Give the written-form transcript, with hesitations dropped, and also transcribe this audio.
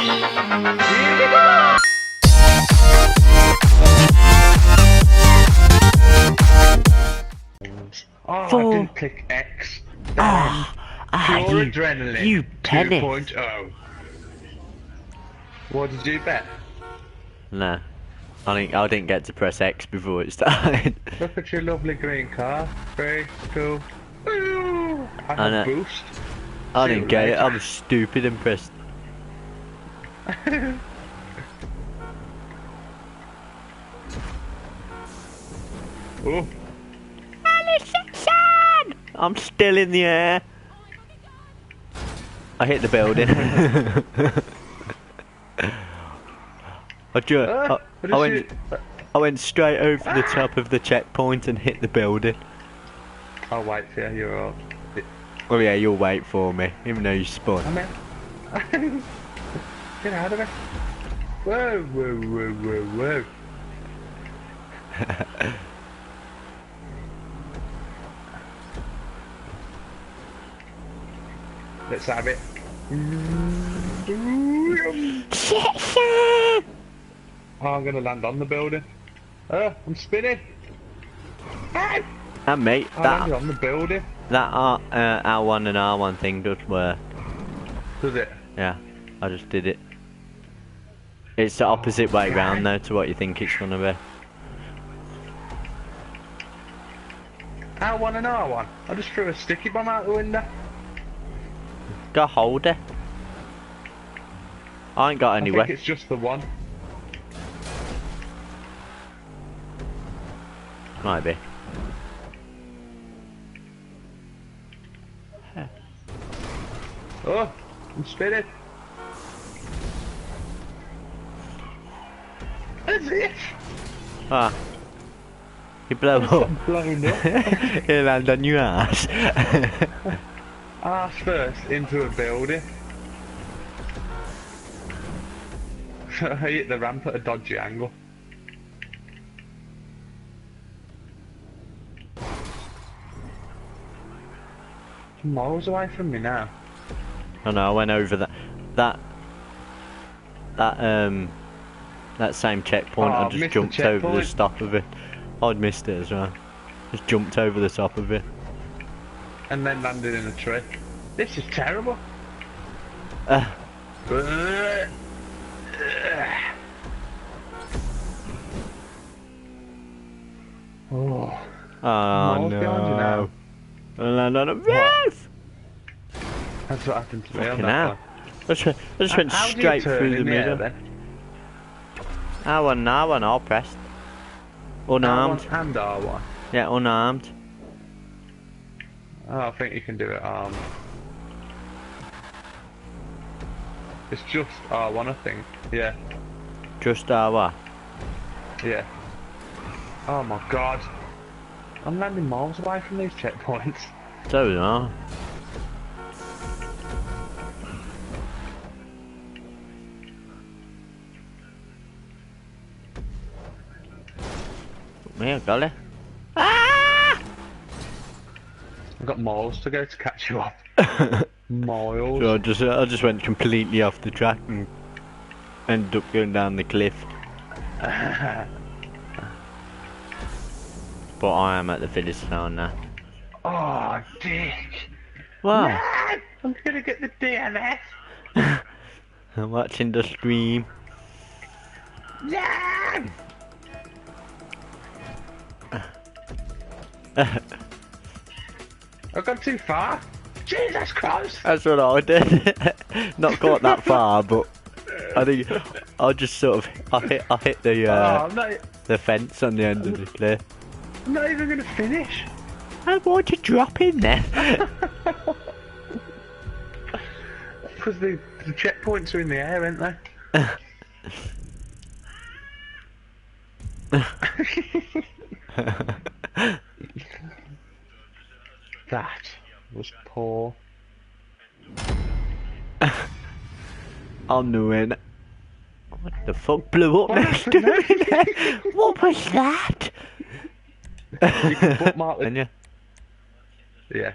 Here we go! Oh, I didn't click X. Pure adrenaline. You penny. 2.0. What did you bet? No. I didn't get to press X before it started. Look at your lovely green car. 3, 2. Ooh, I have boost. I didn't get it. I was stupid and pressed. Oh. I'm still in the air. I hit the building. I went straight over the top of the checkpoint and hit the building. I'll wait for you, you're all. Oh yeah, you'll wait for me, even though you spun. I'm in. Get out of it. Whoa, whoa, whoa, whoa, whoa. Let's have it. Oh, I'm gonna land on the building. Oh, I'm spinning. And mate, I landed on the building. That R1 and R1 thing does work. Does it? Yeah, I just did it. It's the opposite way round though to what you think it's gonna be. R1 and R1. I just threw a sticky bomb out the window. Go hold it. I ain't got anywhere. I think it's just the one. Might be. Oh, I'm spinning. That's it. Ah. You blow up. I'm blown up. You land on your ass. Ass first into a building. I hit the ramp at a dodgy angle. Miles away from me now. I know, I went over that same checkpoint. I just jumped over the top of it. I'd missed it as well. Just jumped over the top of it. And then landed in a tree. This is terrible. Oh no. I land on a roof! That's what happened to me on Fucking that hell. one. I just went straight through the middle. R1, all pressed. Unarmed. R1 and R1. Yeah, unarmed. Oh, I think you can do it armed. It's just R1, I think. Yeah. Just R1? Yeah. Oh my god. I'm landing miles away from these checkpoints. So we are. Me, I got it. Ah! I've got miles to go to catch you up. Miles. So I just went completely off the track and ended up going down the cliff. But I am at the finish line now. Oh, dick. Wow. No, I'm gonna get the DNF. I'm watching the stream. No! I've gone too far. Jesus Christ! That's what I did. Not quite that far, but I think I just sort of I hit the fence on the end of the cliff. I'm not even gonna finish. I want to drop in there. Because the checkpoints are in the air, aren't they? That was poor. I'm the winner. What the fuck blew up next to me? What was that? You can bookmark it. Can you? Yeah.